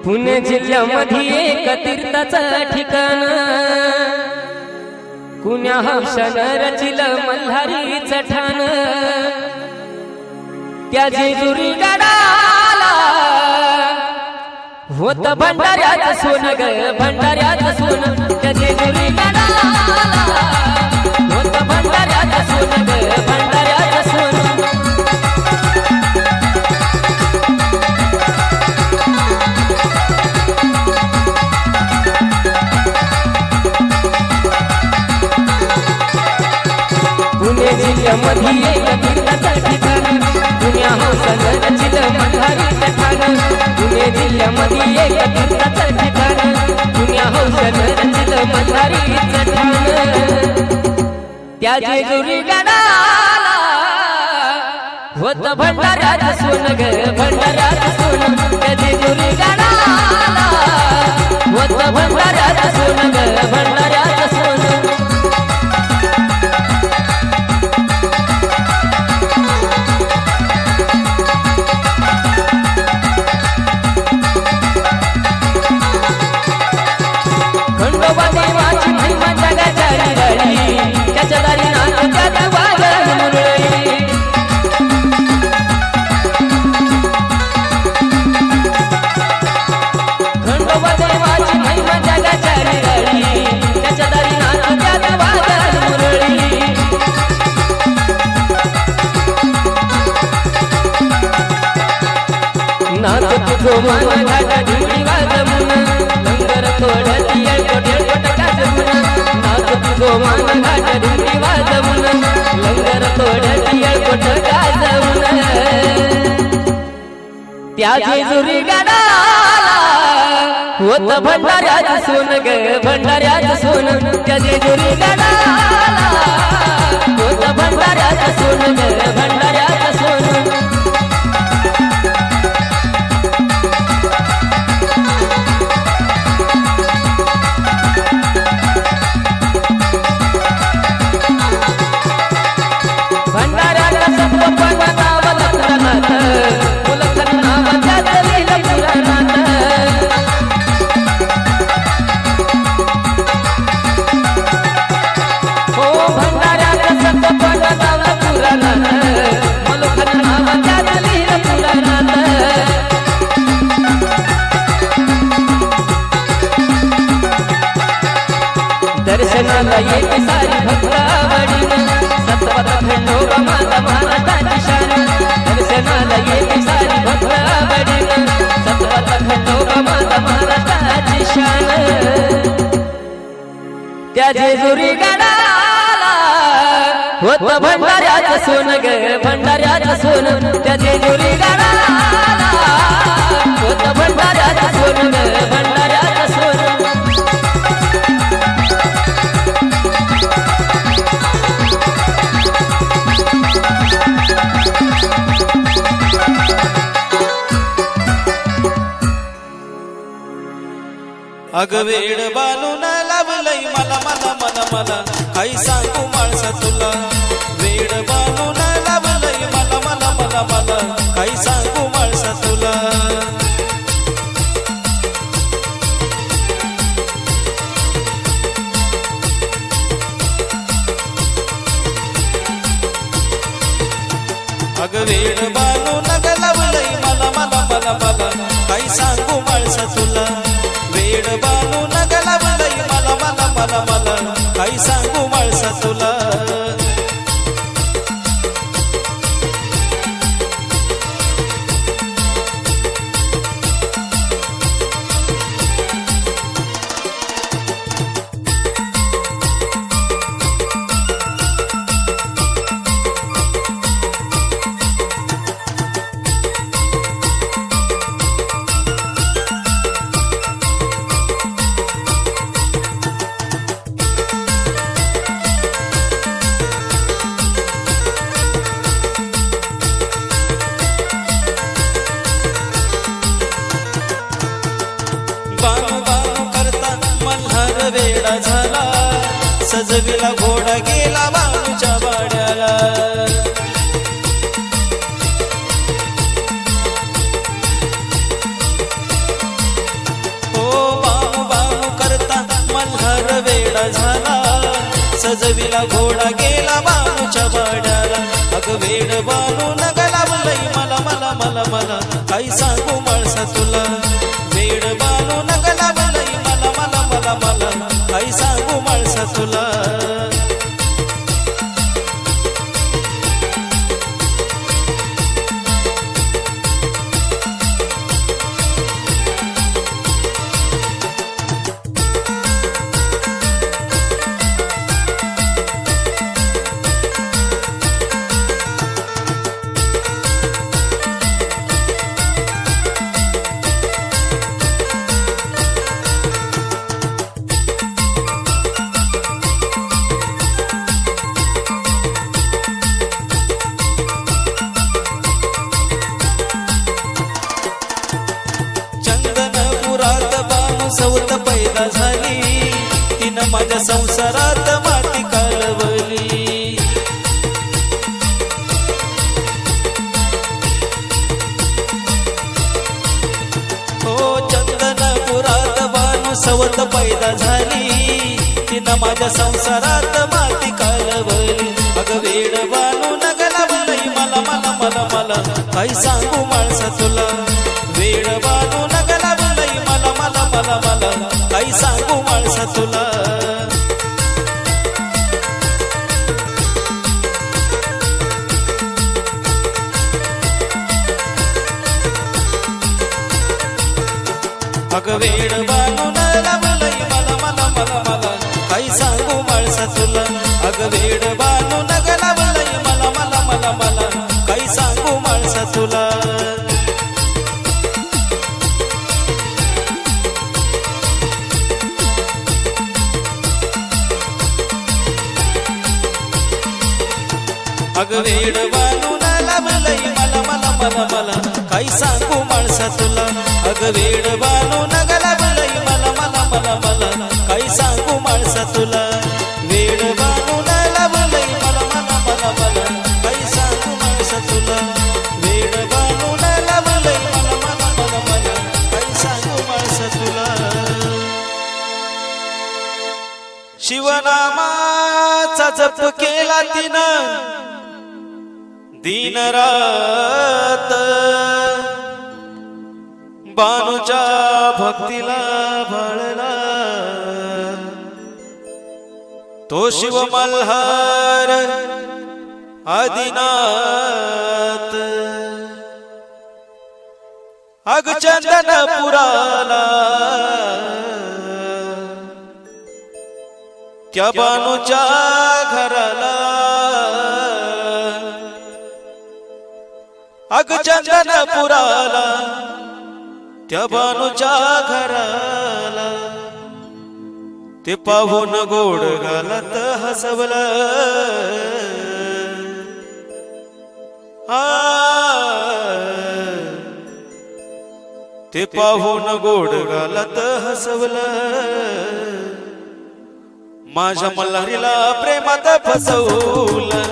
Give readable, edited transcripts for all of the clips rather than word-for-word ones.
पुणे जिल्ह्यामध्ये एक तीर्थाचं ठिकाण कुण्या हौशानं रचिलं मल्हारीचं ठाण त्या जेजुरी गडाला होत भंडाऱ्याचं सोनं ग भंडाऱ्याचं सोनं त्या जेजुरी गडाला होत भंडाऱ्याचं सोनं ग भंडाऱ्याचं सोनं पुणे जिल्ह्यामध्ये एक तीर्थाचं ठिकाण पुण्या हौसानं रचिलं मल्हारीचं ठाण पुणे जिल्ह्यामध्ये एक तीर्थाचं ठिकाण पुण्या हौसानं रचिलं मल्हारीचं ठाण त्या जेजुरी गडाला होत भंडाऱ्याचं सोनं ग भंडाऱ्याचं सोनं त्या जेजुरी गडाला होत भंडाऱ्याचं सोनं ग भंडाऱ्याचं सोनं त्याच्या दारी नाच त्यात वाजन मुरळी खंडोबा देवाची महिमा जगाच्या निराळी त्याच्या दारी नाच त्यात वाजन मुरळी नाच तुझो मान घाटा ढिंगी वाजवून लंगर थोडं येळकोट येळकोट गाजवून नाच तुझो मान घाटा ढिंगी वाजवून लंगर थोडं येळकोट गाजवून त्या जेजुरी गडाला होत भंडाऱ्याचं सोनं ग भंडाऱ्याचं सोनं त्या जेजुरी गडाला होत भंडाऱ्याचं सोनं ग भंडाऱ्याचं सोनं दर्शनाला येते सारी भक्तावडीनं सतपथ खंडोबा माता महाराजांची शान दर्शनाला येते सारी भक्तावडीनं सतपथ खंडोबा माता महाराजांची शान त्या जेजुरी गडाला होत भंडाऱ्याचं सोनं ग भंडाऱ्याचं सोनं त्या जेजुरी गडाला होत भंडाऱ्याचं सोनं ग भंडाऱ्याचं सोनं अग वेड बालून लावलंय मला मला मला मला काही सांगू माणसा तुला वेड बालून लावलंय मला मला मला मला काही सांगू माणसा तुला अग वेड बालून लावलंय मला मला मला मला काही सांगू माणसा तुला वेड बालू नगलावलंय मला मला मला मला काही सांगू माणसा तुला वेडा झाला सजविला घोडा गेला बाळूच्या वाड्याला सजविला घोडा गेला बानूच्या वाड्याला. अग वेड बानू नग लावलंय मला मला मला मला काही सांगू माळसा तुला. वेड बानू नग लावलंय मला मला मला मला काही सांगू माळसा तुला. सवत पैदा झाली तिनं माझ्या संसारात माती कालवली. हो चंदनपुरात बानू सवत पैदा झाली तिनं माझ्या संसारात माती कालवली. अग वेड बानू नग लावलंय मला मला मला मला काही सांगू माणसा तुला. वेड बानू नग लावलंय मला मला मला मला काही सांगू माणसा तुला. अग वेड बानू न लावलंय मला मला मला मला काही सांगू माणसा तुला. अग वेड बानू नग लावलंय मला मला मला मला काही सांगू माणसा तुला. अग वेड बानू न लावलंय मला मला मला मला काही सांगू माणसा तुला. अग वेड बानू नग लावलंय मला मला मला मला काही सांगू माणसा तुला. वेड बानू न लावलंय मला मला मला मला काही सांगू माणसा तुला. वेड बानू न लावलंय मला मला मला मला काही सांगू माणसा तुला. शिवनामाचा जप केला तिनं दिन रात बानूच्या भक्तीला भाळला. तो शिव मल्हार आदिनाथ अग चंदनपुराला त्या बानूच्या घराला. अग चंदनपुराला त्या बानूच्या घराला. ते पाहून गोड घालत हसवलं. ते पाहून गोड घालत हसवलं. माझ्या मल्हारीला प्रेमात फसवलं.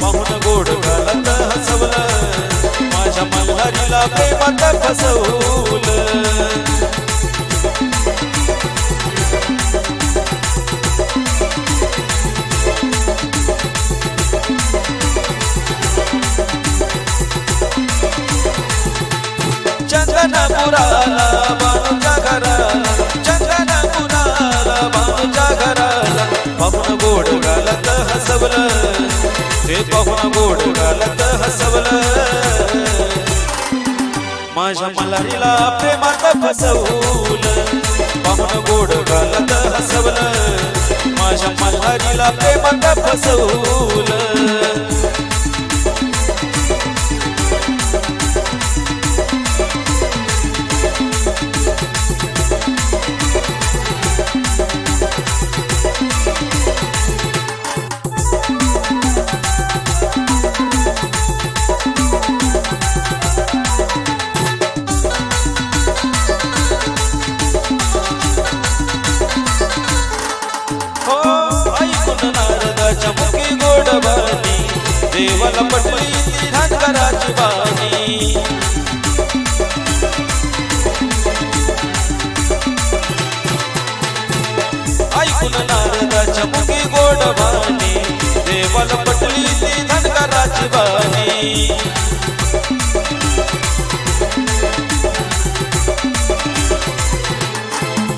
पाहून गोड घालत हसवलं. माझ्या मल्हारीला प्रेमात फसवलं. चंदनपुराला बानूच्या घराला. चंदनपुराला बानूच्या घराला. पाहून गोड घालत हसवलं. ते पाहून गोड घालत हसवलं. माझ्या मल्हारीला प्रेमात फसवलं. पाहून गोड घालत हसवलं. माझ्या मल्हारीला प्रेमात फसवलं. देवाला पटली ती धनगराची बाणी. ऐकून नारदाच्या मुखी गोड भानी देवाला पटली ती धनगराची बानी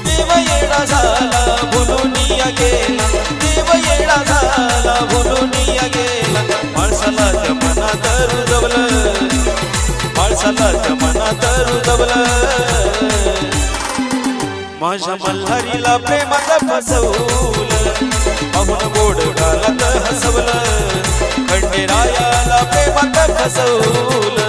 देव येडा झाला भुलून या गेला देव येडा झाला भुलून या गेला माणसाला मनात रुजवलं माणसाला मनात रुजवलं माझ्या मल्हारीला प्रेमात फसवलं पाहून गोड गालात हसवलं खंडेरायाला प्रेमात फसवलं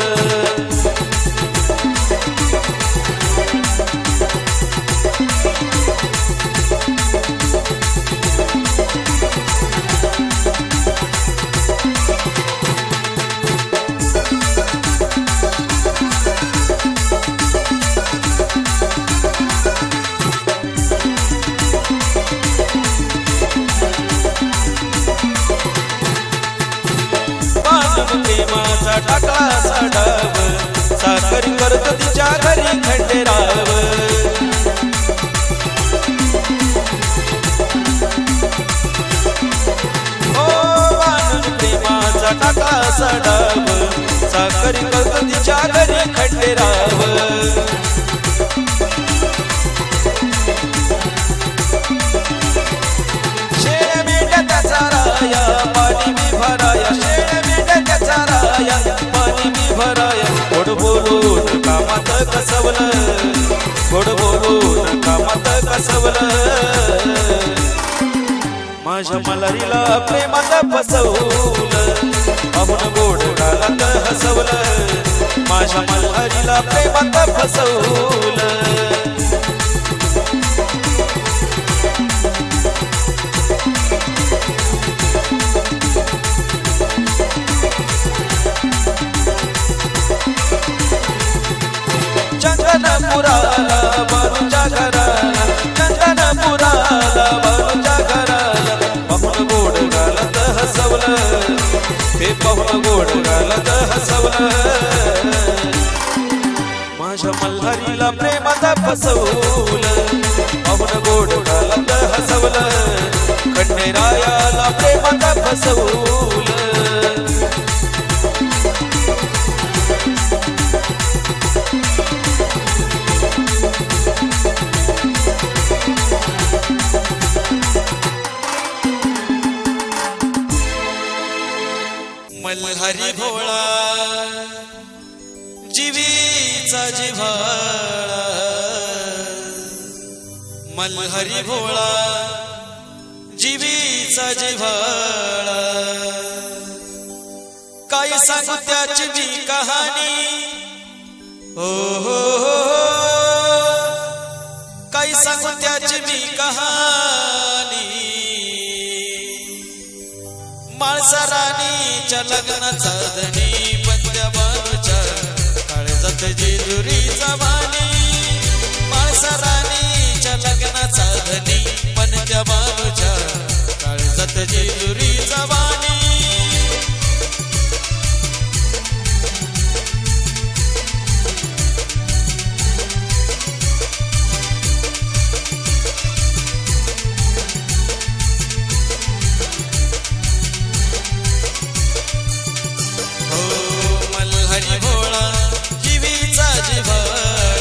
प्रेमाचा टाकला साडाव साखर करत तिच्या घरी खंडेराव ओ वानून प्रेमाचा टाकला साडाव साखर करत तिच्या घरी खंडेराव शेळ मेंढ्याचा चाराया पाणी मी भराया शेळ मेंढ्याचा चाराया पाणी मी भराया गोड बोलून कामात कसवलं गोड बोलून कामात कसवलं माझ्या मल्हारीला प्रेमात फसवलं पाहून गोड गालात हसवलं माझ्या मल्हारीला प्रेमात फसवलं चंदनपुराला बारूच्या घराला चंदनपुराला बारूच्या घराला पाहून गोड गालात हसवलं ते पाहून गोड गालात हसवलं माझ्या मल्हारीला प्रेमात फसवलं पाहून गोड गालात हसवलं खंडेरायाला प्रेमात फसवलं मल्हारी भोळा जीवीचा जिव्हाळा मल्हारी भोळा जीवीचा जिव्हाळा काय सांगू त्याची मी कहाणी हो हो काय सांगू त्याची मी कहाणी माळसा राणीच्या लग्नाचा धनी पंत्या बानूच्या काळजात जेजुरीचा वाणी माळसा राणीच्या लग्नाचा धनी पंत्या बानूच्या काळजात जेजुरीचा वाणी मल्हारी भोळा जीवीचा जिव्हाळा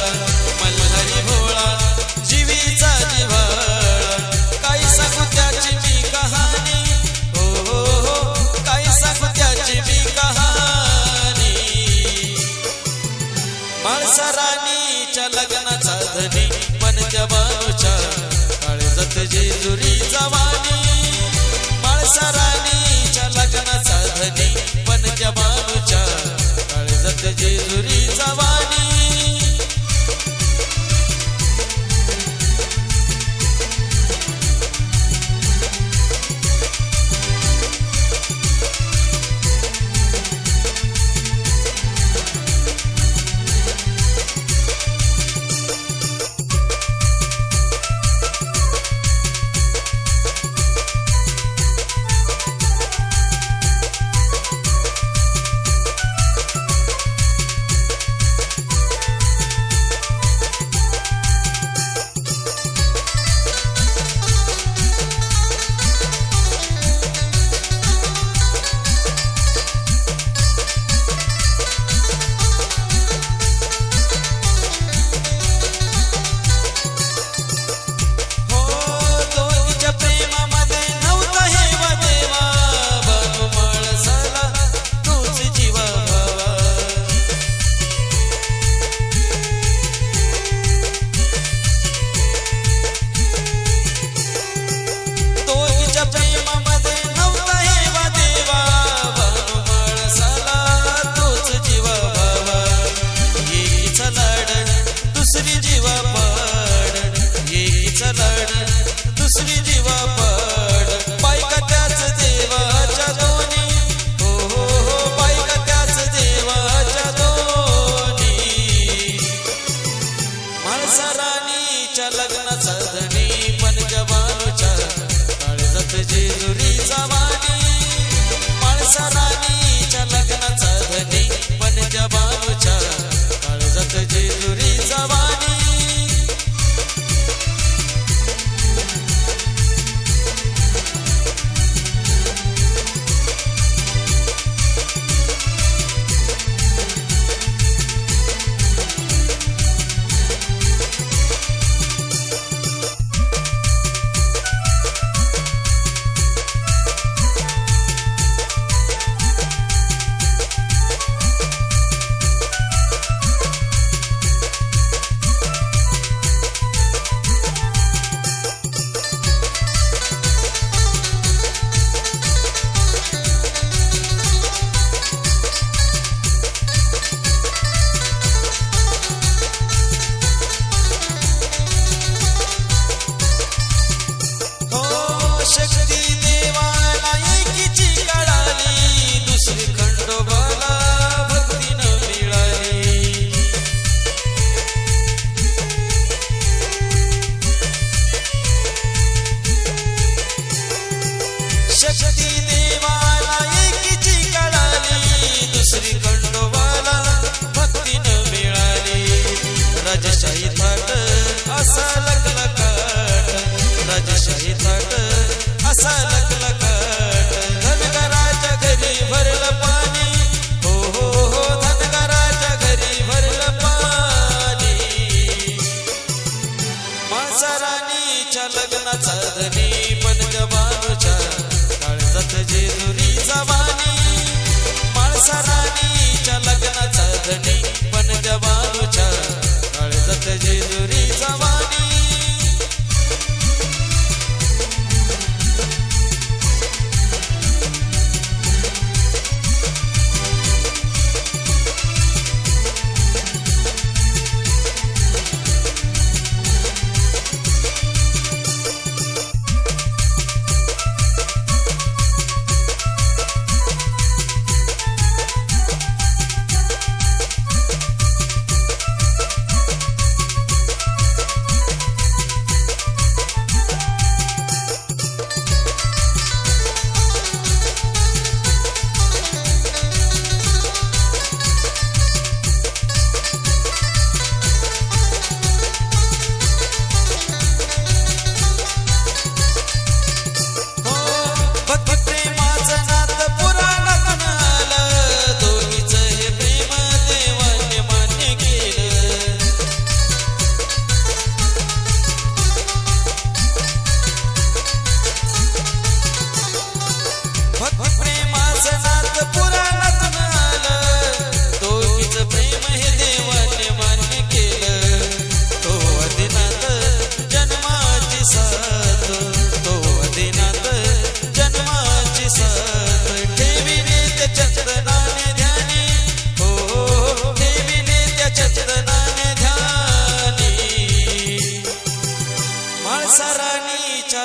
लग्नाचा धनी पंजबानूच्या काळजात जेजुरीचा वाणी माळसा राणीच्या लग्नाचा धनी पंजबानूच्या काळजात जेजुरीचा वाणी शक्ती देवाला एकीची कळाली दुसरी खंडोबाला भक्तीनं मिळाली राजशाही थाट असा लखलखाट राजशाही थाट असा लखलखाट धनगराच्या घरी भरलं पाणी हो हो हो धनगराच्या घरी भरलं पाणी माळसा राणीच्या लग्नाचा धनी पंजबानूच्या काळजात जेजुरीचा वाणी माळसा राणीच्या लग्नाचा धनी पंजबानूच्या काळजात जेजुरीचा वाणी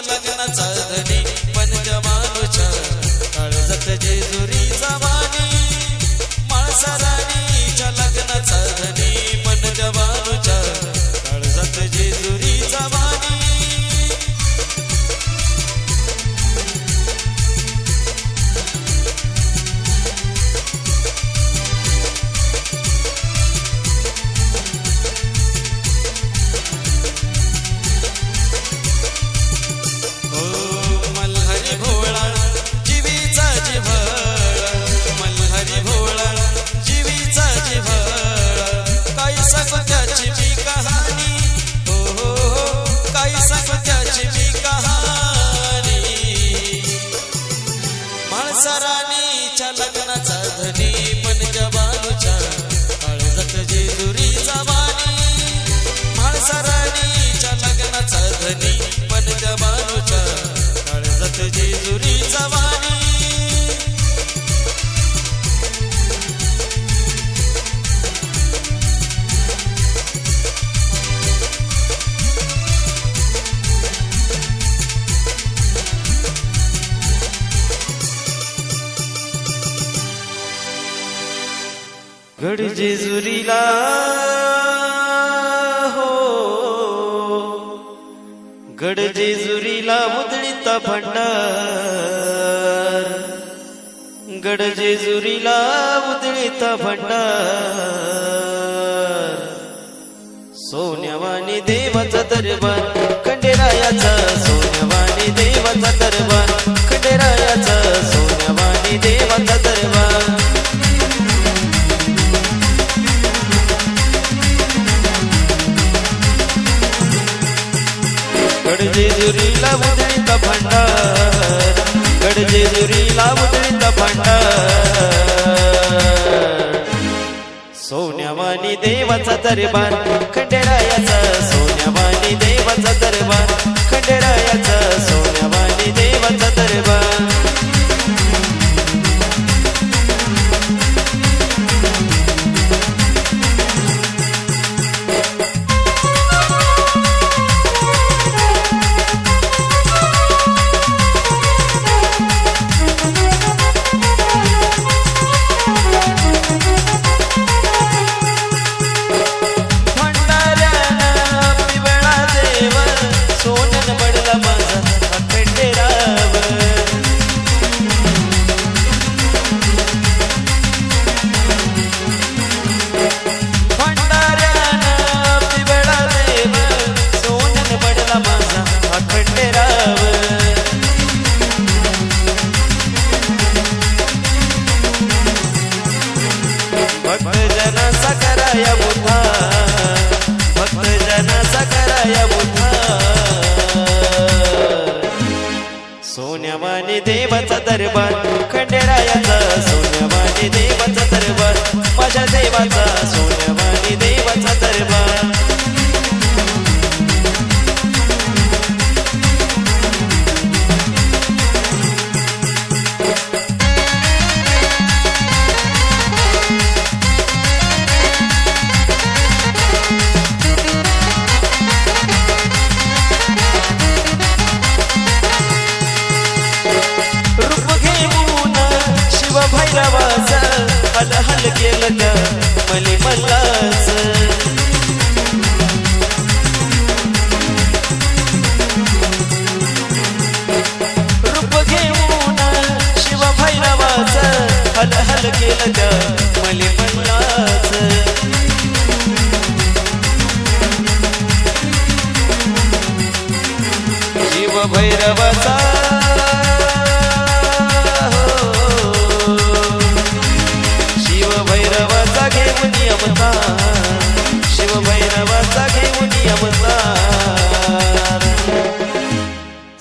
लग्नाचा धनी पंजबानूच्या काळजात जेजुरीचा वाणी माळसा राणीच्या लग्नाचा धनी पंजबानूच्या काळजात जेजुरीचा वाणी लग्नाचा धनी पंजबानूच्या काळजात जेजुरीचा वाणी माळसा राणीच्या लग्नाचा धनी पंजबानूच्या काळजात जेजुरीचा वाणी गड जेजुरीला हो गडजेजुरीला उधळीता भंडार, गडजेजुरीला उधळीता भंडार. सोन्यावानी देवाचा दरबार खंडेरायाचा, सोन्यावानी देवाचा दरबार खंडेरायाचा, सोन्यावानी देवाचा दरबार. गडजेजुरीला उधळीता भंडार, गडजेजुरीला उधळीता भंडार. सोन्यावानी देवाचा दरबार खंडेरायाचा, सोन्यावानी देवाचा दरबार खंडेरायाचा, सोन्यावानी देवाचा दरबार. भक्तजनाचा कराया उद्धार, भक्तजनाचा कराया उद्धार. सोन्यावानी देवाचा दरबार खंडेरायाचा, सोन्यावानी देवाचा दरबार माझ्या देवाचा, सोन्यावानी देवाचा दरबार. भैरवाचा हल हल केलं त्या मली मल्लाच. रूप घेऊन शिव भैरवाचा हल हल केलं त्या मली मल्लाच. शिव भैरवाचा शिव भैरवाचा घेऊन अवतार.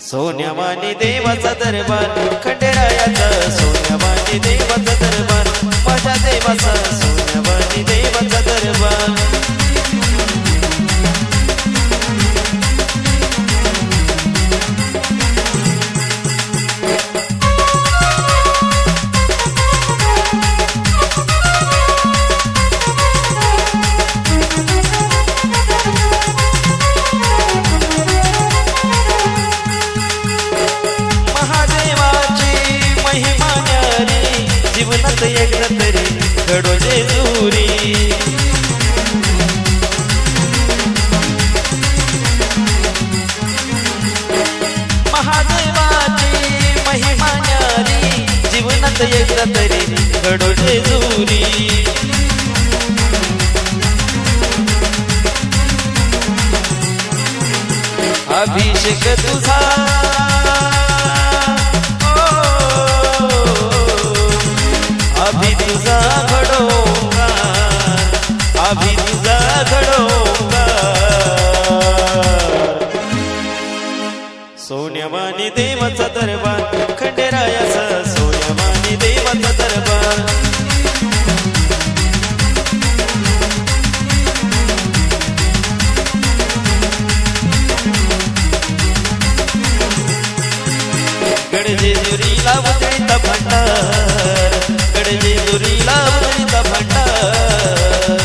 सोन्यावानी देवाचा दरबार खंडेरायाचा, सोन्यावानी देवाचा दरबार माझ्या देवाचा, सोन्यावानी देवाचा दरबार. जीवनात एकदा तरी गडजेजुरी, महादेवाची महिमा न्यारी, जीवनात एकदा तरी गडजेजुरी. अभिषेक तुझा अभी तुझा घडोंगार, अभी तुझा घडोंगार. सोन्यावानी देवाचा दरबार खंडेरायाचा, सोन्यावानी देवाचा दरबार. गडजेजुरीला उधळीता भंडार, गडजेजुरीला उधळीता भंडार.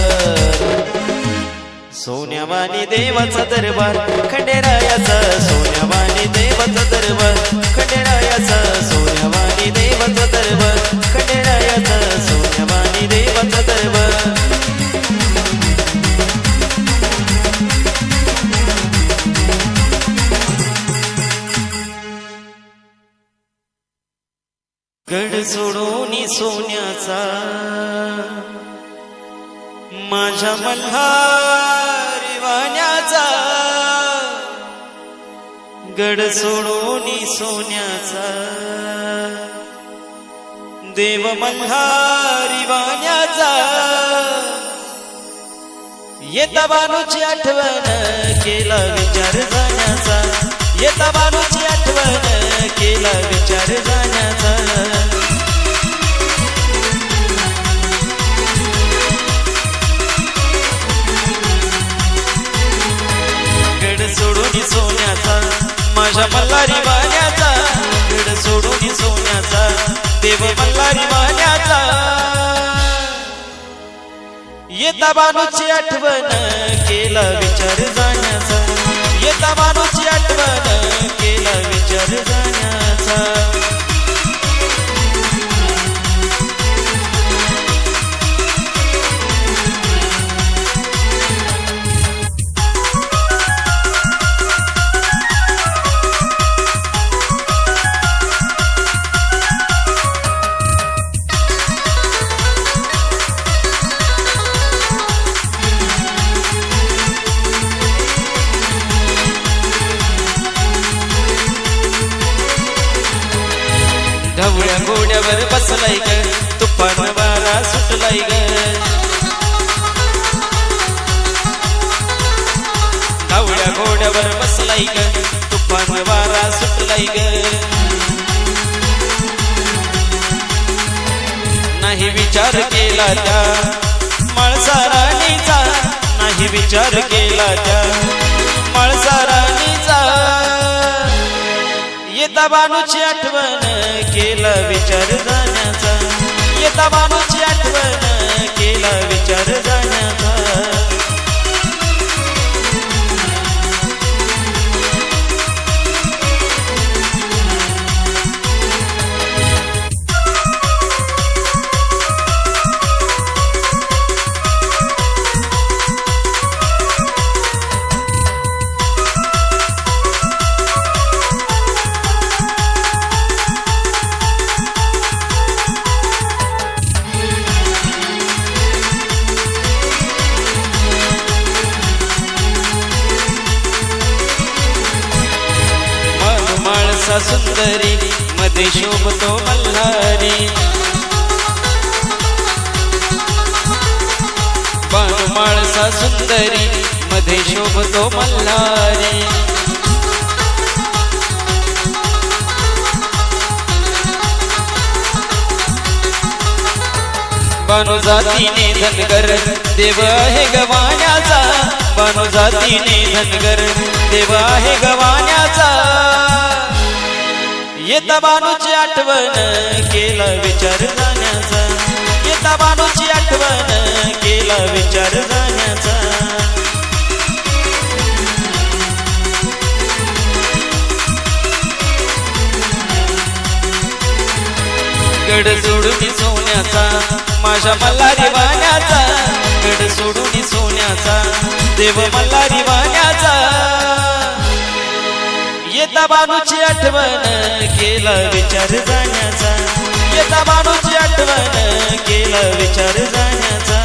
सोन्यावानी देवाचा दरबार खंडेरायाचा, सोन्यावानी देवाचा दरबार खंडेरायाचा, सोन्यावानी देवाचा दरबार खंडेरायाचा, सोन्यावानी देवाचा दरबार. गड सोडून सोन्याचा माझ्या मल्हारी वाण्याचा गड सोडून सोन्याचा देव मल्हारी वाण्याचा येता बानूची आठवण केला विचार जाण्याचा येता बानूची आठवण केला विचार जाण्याचा गड सोडून सोन्याचा माझ्या मल्हारी वाण्याचा गड सोडून सोन्याचा देव मल्हारी वाण्याचा येता बानूची आठवण केला विचार जाण्याचा येता बानूची आठवण केला विचार जाण्याचा ढवळ्या घोड्यावर बसलाय ग तुफान वारा सुटलाय ग ढवळ्या घोड्यावर बसलाय ग तुफान वारा सुटलाय ग नाही विचार केला त्या माळसा राणीचा नाही विचार केला त्या माळसा राणीचा येता बानूची आठवण केला विचार जाण्याचा येता बानूची आठवण केला विचार जाण्याचा माळसा सुंदरी मध्ये शोभतो मल्हारी बानू माळसा सुंदरी मध्ये शोभतो मल्हारी बानू जातीने धनगर देव आहे गवाण्याचा बानू जातीने धनगर देव आहे गवाण्याचा येता बानूची आठवण केला विचार जाण्याचा येता बानूची आठवण केला विचार जाण्याचा गड सोडून सोन्याचा माझ्या मल्हारी वाण्याचा गड सोडून सोन्याचा देव मल्हारी वाण्याचा येता बानूची आठवण केला विचार जाण्याचा येता बानूची आठवण केला विचार जाण्याचा